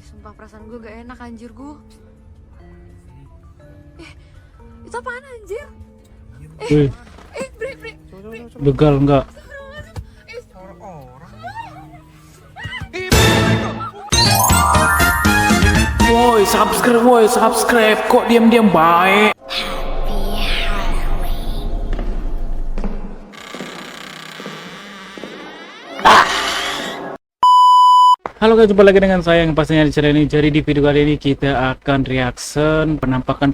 Sumpah perasaan gue gak enak anjir gue. Itu apaan anjir? Wih, Bre. begal enggak? Woi, subscribe. Kok diam-diam baik? Halo guys, jumpa lagi dengan saya yang pastinya di channel ini. Jadi di video kali ini kita akan reaction penampakan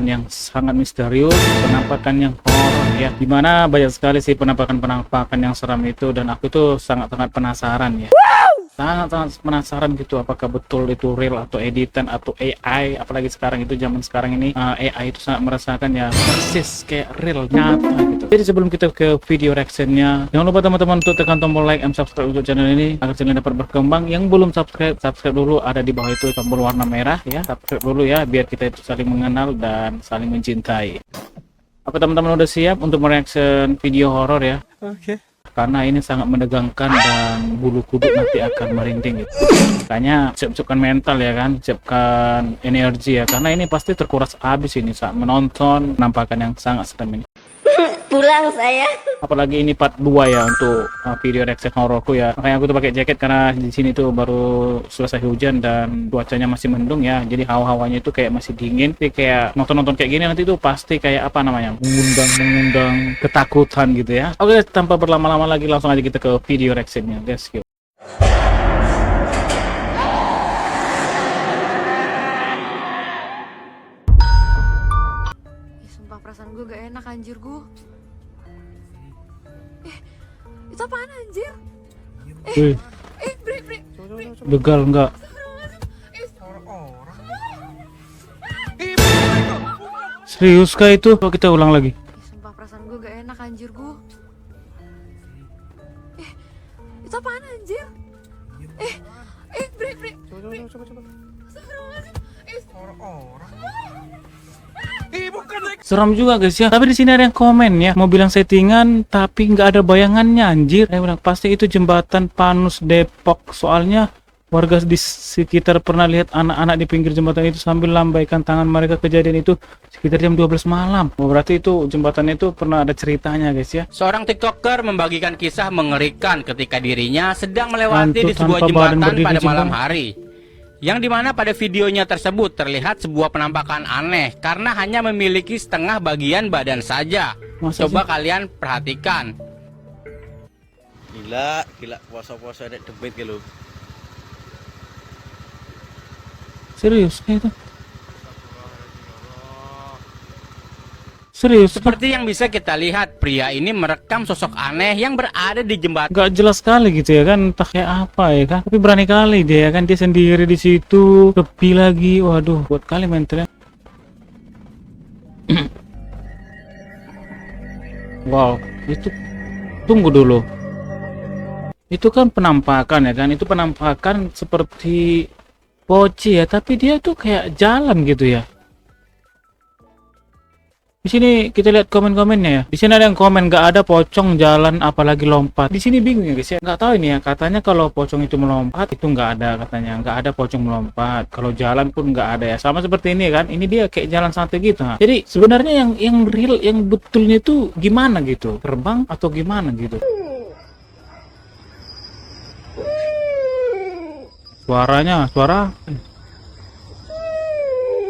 yang sangat misterius, penampakan yang horor ya. Dimana banyak sekali sih penampakan yang seram itu, dan aku tuh sangat-sangat penasaran ya. Sangat-sangat penasaran gitu, apakah betul itu real atau editan atau AI. Apalagi sekarang itu, zaman sekarang ini AI itu sangat merasakan ya persis kayak real, nyata gitu. Jadi sebelum kita ke video reactionnya, jangan lupa teman-teman untuk tekan tombol like and subscribe untuk channel ini agar channel dapat berkembang. Yang belum subscribe dulu, ada di bawah itu tombol warna merah ya, subscribe dulu ya, biar kita itu saling mengenal dan saling mencintai. Apa teman-teman udah siap untuk mereaction video horor ya? Oke. Karena ini sangat menegangkan dan bulu kuduk nanti akan merinding gitu. Makanya siapkan mental ya kan, siapkan energi ya, karena ini pasti terkuras habis ini saat menonton penampakan yang sangat serem ini. Pulang saya. Apalagi ini part 2 ya untuk video reaction hororku ya. Makanya aku tuh pakai jaket karena di sini tuh baru selesai hujan dan cuacanya masih mendung ya. Jadi hawa-hawanya itu kayak masih dingin. Jadi kayak nonton-nonton kayak gini nanti tuh pasti kayak apa namanya? Mengundang ketakutan gitu ya. Oke, tanpa berlama-lama lagi langsung aja kita ke video reactionnya. Let's go. Sumpah perasaan gue gak enak anjir gue. Itu apaan anjir? Wih, Bre. begal enggak? Serius kah itu? Coba kita ulang lagi. Sumpah perasaan gue gak enak anjir gue. Itu apaan anjir? Bre. Seram juga guys ya. Tapi di sini ada yang komen ya, mau bilang settingan tapi nggak ada bayangannya anjir. Saya bilang pasti itu jembatan Panus Depok. Soalnya warga di sekitar pernah lihat anak-anak di pinggir jembatan itu sambil lambaikan tangan mereka. Kejadian itu sekitar jam 12 malam. Oh, berarti itu jembatan itu pernah ada ceritanya guys ya. Seorang TikToker membagikan kisah mengerikan ketika dirinya sedang melewati Hantu di sebuah tanpa badan jembatan berdiri pada di malam jembatan. hari. Yang dimana pada videonya tersebut terlihat sebuah penampakan aneh karena hanya memiliki setengah bagian badan saja. Masa Coba sih? kalian perhatikan. Gila puasa-puasa ada debit gitu. Serius kayak itu? Serius? Seperti yang bisa kita lihat, pria ini merekam sosok aneh yang berada di jembatan. Gak jelas sekali gitu ya kan, entah kayak apa ya kan, tapi berani kali dia ya kan, dia sendiri di situ, sepi lagi. Waduh, buat kali mentalnya. Wow, itu tunggu dulu, itu kan penampakan ya kan, itu penampakan seperti poci ya, tapi dia tuh kayak jalan gitu ya. Di sini kita lihat komen-komennya ya. Di sini ada yang komen nggak ada pocong jalan apalagi lompat. Di sini bingung ya guys ya. Nggak tahu ini ya. Katanya kalau pocong itu melompat itu nggak ada, katanya nggak ada pocong melompat. Kalau jalan pun nggak ada ya. Sama seperti ini kan. Ini dia kayak jalan santai gitu. Nah, jadi sebenarnya yang real, yang betulnya itu gimana gitu? Terbang atau gimana gitu? Suara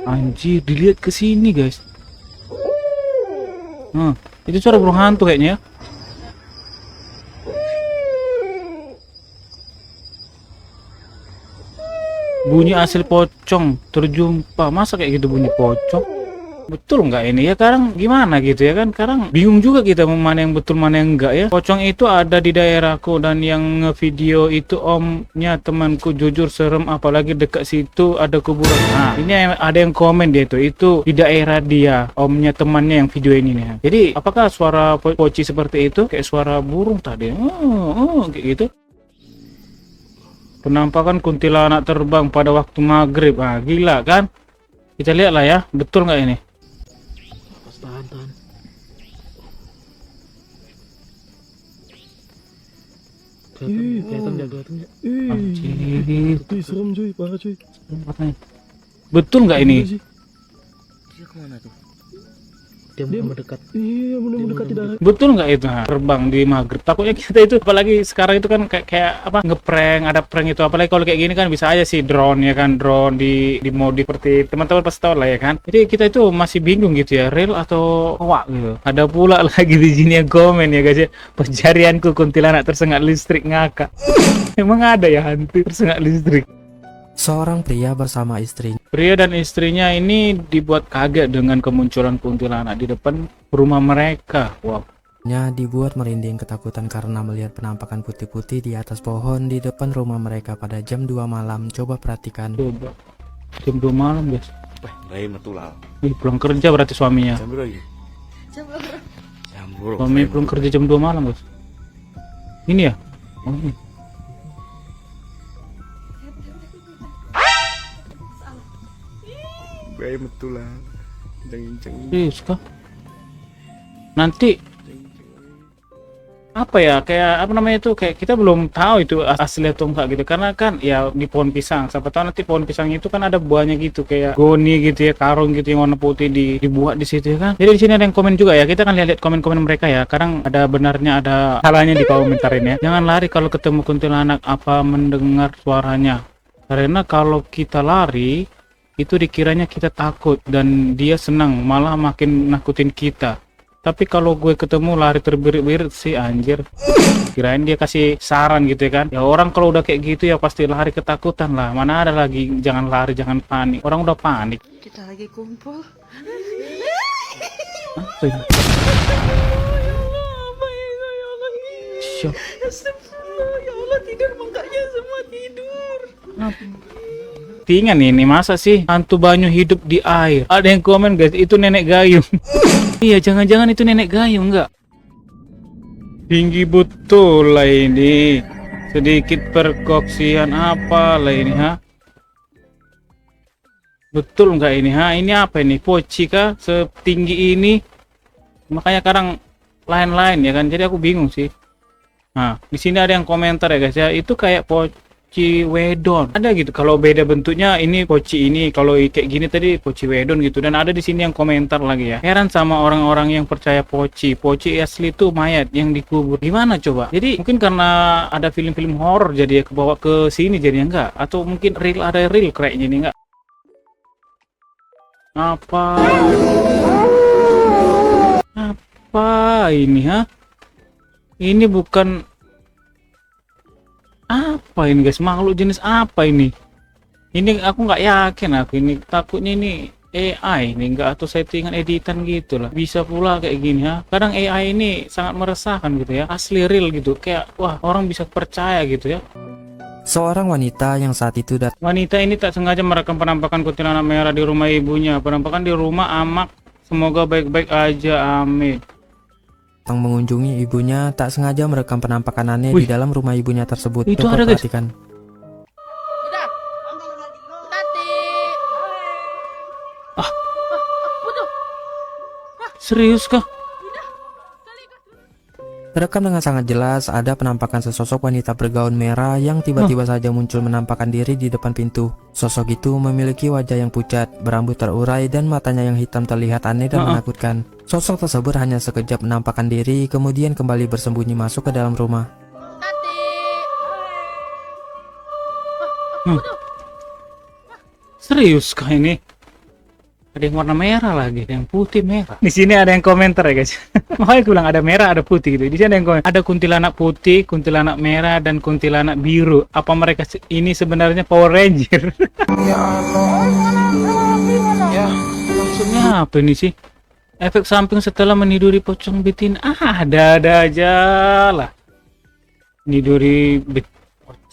anjir, dilihat ke sini guys. Itu suara burung hantu kayaknya ya. Bunyi hasil pocong terjumpa. Masa kayak gitu bunyi pocong? Betul nggak ini ya? Sekarang gimana gitu ya kan? Sekarang bingung juga kita mana yang betul mana yang enggak ya. Pocong itu ada di daerahku, dan yang ngevideo itu omnya temanku. Jujur serem, apalagi dekat situ ada kuburan. Nah, ini ada yang komen dia itu di daerah dia, omnya temannya yang video ini nih. Jadi apakah suara poci seperti itu kayak suara burung tadi? Kayak gitu. Penampakan kuntilanak terbang pada waktu maghrib. Ah, gila kan? Kita lihat lah ya, betul nggak ini? Tahan. Kelihatan jaga tuh. Anjir. Cuy, serem cuy, parah cuy. Katanya. Betul nggak ini? Dia kemana tuh? Dia mendekat. Iya, benar mendekati darat. Betul nggak itu? Nah, terbang di maghrib. Takutnya kita itu, apalagi sekarang itu kan kayak apa, ngeprank, ada prank itu. Apalagi kalau kayak gini kan bisa aja sih drone ya kan, drone di modif seperti teman-teman pasti tahu lah ya kan. Jadi kita itu masih bingung gitu ya, real atau hoax gitu. Ada pula lagi di sini yang komen ya guys ya, pencarianku kuntilanak tersengat listrik ngakak. Emang ada ya hantu tersengat listrik? Seorang pria bersama istrinya Pria dan istrinya ini dibuat kaget dengan kemunculan kuntilanak di depan rumah mereka. Wow. dibuat merinding ketakutan karena melihat penampakan putih-putih di atas pohon di depan rumah mereka pada jam 2 malam. Coba perhatikan. Coba. Jam 2 malam guys. Wah, bayi metulal. Ih, pulang kerja berarti suaminya. Jam berapa lagi? Jam berapa? Suami pulang kerja jam 2 malam guys. Ini ya? Oh, ini. Bayi metulal. Ceng-ceng. Serius kah? Nanti apa ya, kayak apa namanya itu, kayak kita belum tahu itu asli atau enggak gitu, karena kan ya di pohon pisang, siapa tahu nanti pohon pisang itu kan ada buahnya gitu kayak goni gitu ya, karung gitu yang warna putih dibuat di situ ya kan. Jadi di sini ada yang komen juga ya, kita kan lihat komen-komen mereka ya, kadang ada benarnya ada salahnya di komentarin ya. Jangan lari kalau ketemu kuntilanak apa mendengar suaranya, karena kalau kita lari itu dikiranya kita takut dan dia senang, malah makin nakutin kita. Tapi kalau gue ketemu lari terbirit-birit sih anjir, kirain dia kasih saran gitu ya kan. Ya orang kalau udah kayak gitu ya pasti lari ketakutan lah. Mana ada lagi jangan lari, jangan panik. Orang udah panik. Kita lagi kumpul. Apa ini? Syok. Ya Allah, tidur makanya semua tidur. Tingan ini masa sih hantu banyu hidup di air? Ada yang komen guys, itu nenek gayung. Iya, jangan-jangan itu nenek gayung enggak? Tinggi betul lah ini. Sedikit perkoksian apa lah ini ha? Betul enggak ini ha? Ini apa ini? Poci kah? Setinggi ini? Makanya kadang lain-lain ya kan. Jadi aku bingung sih. Nah, di sini ada yang komentar ya guys ya. Itu kayak poci wedon. Ada gitu. Kalau beda bentuknya ini poci ini, kalau kayak gini tadi poci wedon gitu. Dan ada di sini yang komentar lagi ya. Heran sama orang-orang yang percaya poci. Poci asli itu mayat yang dikubur. Gimana coba? Jadi mungkin karena ada film-film horor jadi ya kebawa ke sini jadi enggak, atau mungkin real, ada real kayaknya ini enggak. Apa ini ha? Ini bukan apa ini guys, makhluk jenis apa ini? Ini aku nggak yakin, aku ini takutnya ini AI ini enggak, atau settingan editan gitu lah. Bisa pula kayak gini ha. Kadang AI ini sangat meresahkan gitu ya, asli real gitu, kayak wah orang bisa percaya gitu ya. Seorang wanita yang saat itu datang Wanita ini tak sengaja merekam penampakan kuntilanak merah di rumah ibunya. Penampakan di rumah amak, semoga baik-baik aja, amin. mengunjungi ibunya tak sengaja merekam penampakan aneh Wih, di dalam rumah ibunya tersebut. itu Coba ada, guys. perhatikan. Serius kah? Terekam dengan sangat jelas ada penampakan sesosok wanita bergaun merah yang tiba-tiba saja muncul menampakkan diri di depan pintu. Sosok itu memiliki wajah yang pucat, berambut terurai dan matanya yang hitam terlihat aneh dan menakutkan. Sosok tersebut hanya sekejap menampakkan diri kemudian kembali bersembunyi masuk ke dalam rumah. Serius kah ini? Ada yang warna merah lagi, ada yang putih merah. Di sini ada yang komentar ya guys. Makanya aku bilang ada merah, ada putih gitu. Di sini ada yang komentar. Ada kuntilanak putih, kuntilanak merah, dan kuntilanak biru. Apa mereka ini sebenarnya Power Ranger? Ya Allah. Ya, maksudnya apa ini sih? Efek samping setelah meniduri pocong betina. Ada aja lah. Niduri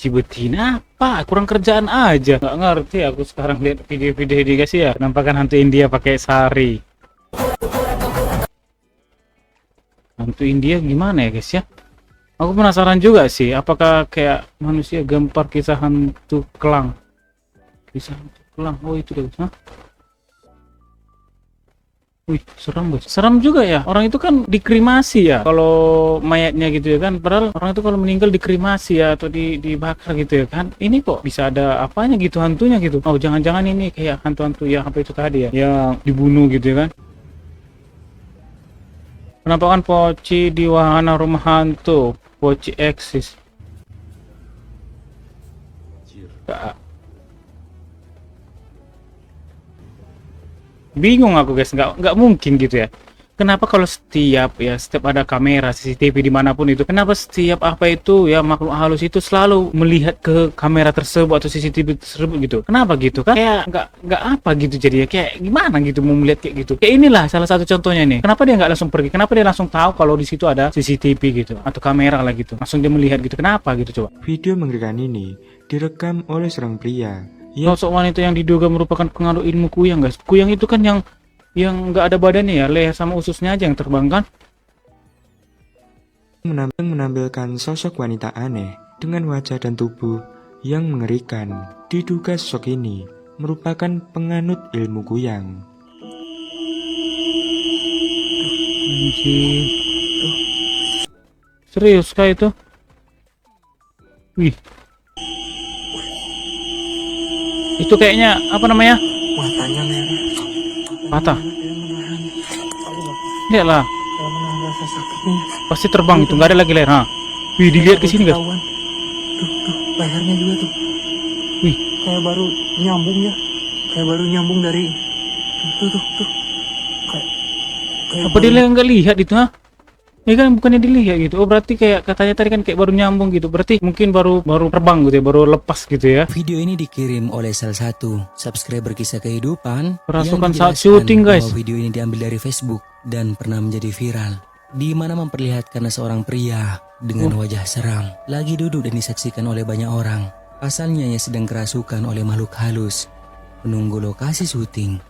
betina apa? Kurang kerjaan aja. Nggak ngerti aku sekarang lihat video-video ini guys ya. Penampakan hantu India pakai sari. Hantu India gimana ya guys ya? Aku penasaran juga sih. Apakah kayak manusia gempar kisah hantu Kelang? Kisah hantu Kelang. Oh itu guys. Hah? Wih, serem bos. Serem juga ya. Orang itu kan dikremasi ya. Kalau mayatnya gitu ya kan. Padahal orang itu kalau meninggal dikremasi ya atau dibakar gitu ya kan. Ini kok bisa ada apanya gitu hantunya gitu. Oh, jangan-jangan ini kayak hantu-hantu ya apa itu tadi ya. Yang dibunuh gitu ya kan. Penampakan Poci di wahana rumah hantu. Poci eksis. Bingung aku guys, nggak mungkin gitu ya. Kenapa kalau setiap ada kamera CCTV dimanapun itu, kenapa setiap apa itu ya makhluk halus itu selalu melihat ke kamera tersebut atau CCTV tersebut gitu? Kenapa gitu kan? Kayak nggak apa gitu jadi ya, kayak gimana gitu mau melihat kayak gitu? Kayak inilah salah satu contohnya nih. Kenapa dia nggak langsung pergi? Kenapa dia langsung tahu kalau di situ ada CCTV gitu atau kamera lah gitu? Langsung dia melihat gitu. Kenapa gitu coba? Video mengerikan ini direkam oleh seorang pria. Sosok wanita yang diduga merupakan pengaruh ilmu kuyang guys. Kuyang itu kan yang nggak ada badannya ya, leher sama ususnya aja yang terbang kan? Menampilkan sosok wanita aneh dengan wajah dan tubuh yang mengerikan. Diduga sosok ini merupakan penganut ilmu kuyang. Anjir. Serius kah itu? Wih. Itu kayaknya apa namanya? Matanya merah. Patah. Lihatlah. Kalau menahan rasa sakitnya. Pasti terbang itu, nggak ada lagi leher. Ha. Wih, dilihat ke sini guys. Tuh, lehernya juga tuh. Wih, Kayak baru nyambung ya. Kayak baru nyambung dari tuh. Kayak apa dia nggak lihat itu ha? Ya kan bukannya dilihat gitu. Oh berarti kayak katanya tadi kan kayak baru nyambung gitu. Berarti mungkin baru terbang gitu ya, baru lepas gitu ya. Video ini dikirim oleh salah satu subscriber kisah kehidupan Kerasukan yang saat menjelaskan syuting guys. bahwa video ini diambil dari Facebook dan pernah menjadi viral, di mana memperlihatkan seorang pria dengan wajah seram lagi duduk dan disaksikan oleh banyak orang. Pasalnya ia sedang kerasukan oleh makhluk halus menunggu lokasi syuting.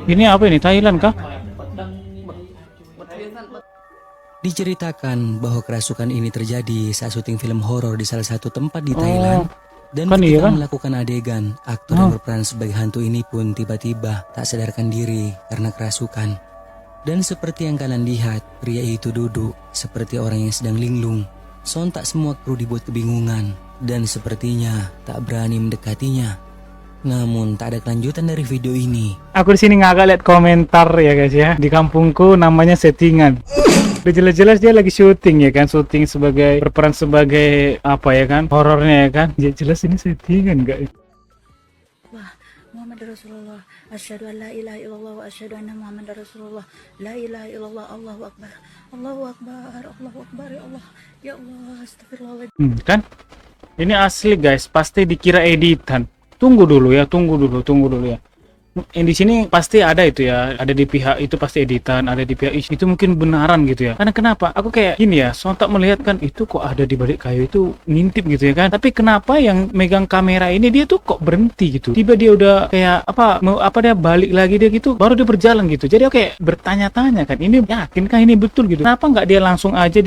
Ini apa ini? Thailand kah? Diceritakan bahwa kerasukan ini terjadi saat syuting film horor di salah satu tempat di Thailand. Dan kan ketika iya kan? melakukan adegan, aktor yang berperan sebagai hantu ini pun tiba-tiba tak sadarkan diri karena kerasukan. Dan seperti yang kalian lihat, pria itu duduk seperti orang yang sedang linglung. Sontak semua kru dibuat kebingungan dan sepertinya tak berani mendekatinya. Namun tak ada kelanjutan dari video ini. Aku di sini ngagak lihat komentar ya guys ya. Di kampungku namanya settingan. Udah jelas-jelas dia lagi syuting ya kan, syuting sebagai berperan sebagai apa ya kan, horornya ya kan. Jelas ini settingan enggak? Wah, Muhammad Rasulullah. Asyhadu an la ilaha illallah wa asyhadu anna Muhammadar Rasulullah. La ilaha illallah, Allahu akbar. Allahu akbar, Allahu akbar ya Allah. Ya Allah, astagfirullahaladzim. Kan? Ini asli guys, pasti dikira editan. Tunggu dulu ya. Yang di sini pasti ada itu ya, ada di pihak itu pasti editan, ada di pihak itu mungkin benaran gitu ya. Karena kenapa? Aku kayak gini ya, sontak melihat kan itu kok ada di balik kayu itu ngintip gitu ya kan. Tapi kenapa yang megang kamera ini dia tuh kok berhenti gitu? Tiba dia udah kayak apa dia balik lagi dia gitu, baru dia berjalan gitu. Jadi aku kayak bertanya-tanya kan, ini yakinkah ini betul gitu? Kenapa nggak dia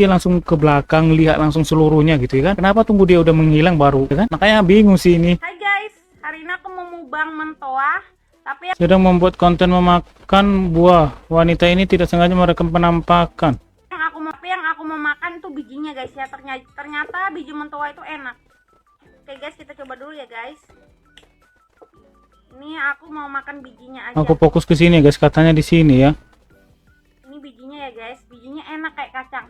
langsung ke belakang lihat langsung seluruhnya gitu ya kan? Kenapa tunggu dia udah menghilang baru ya kan? Makanya bingung sih ini. Hai guys, hari ini aku mau mukbang mentoa. Tapi Sedang membuat konten memakan buah. Wanita ini tidak sengaja merekam penampakan. yang aku mau makan tuh bijinya guys ya. Ternyata biji mentoa itu enak. Oke guys, kita coba dulu ya guys. Ini aku mau makan bijinya aja. Aku fokus ke sini guys, katanya di sini ya. Ini bijinya ya guys. Bijinya enak kayak kacang.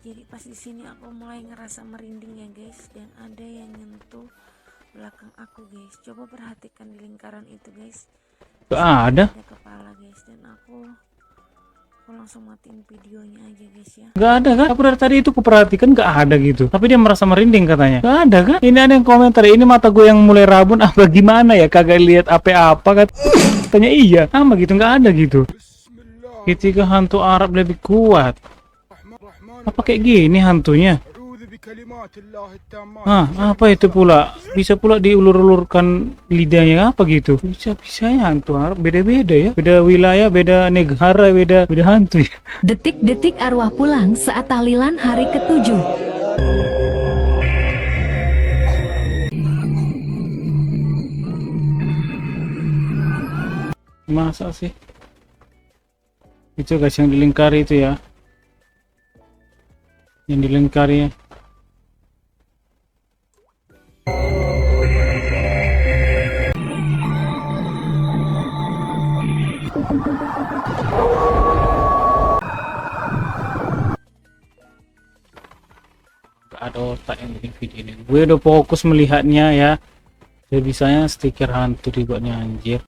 Jadi pas di sini aku mulai ngerasa merinding ya guys, dan ada yang nyentuh belakang aku guys. Coba perhatikan di lingkaran itu guys. Gak ada. Ada kepala guys, dan aku langsung matiin videonya aja guys ya. Gak ada kan? Aku dari tadi itu kuperhatikan gak ada gitu. Tapi dia merasa merinding katanya. Gak ada kan? Ini ada yang komentar, ini mata gue yang mulai rabun apa gimana ya? Kagak lihat apa-apa kan? Katanya iya. Sama gitu, gak ada gitu. Ketika hantu Arab lebih kuat. Apa kayak gini hantunya? Apa itu pula? Bisa pula diulur-ulurkan lidahnya apa gitu? Bisa-bisanya hantu Arab beda-beda ya. Beda wilayah, beda negara, beda hantu ya. Detik-detik arwah pulang saat tahlilan hari ke-7. Masa sih? Itu guys yang dilingkari itu ya. Yang dilingkari. Gak ada otak yang bikin video ini. Gue udah fokus melihatnya ya. Jadi bisanya stiker hantu dibuatnya anjir.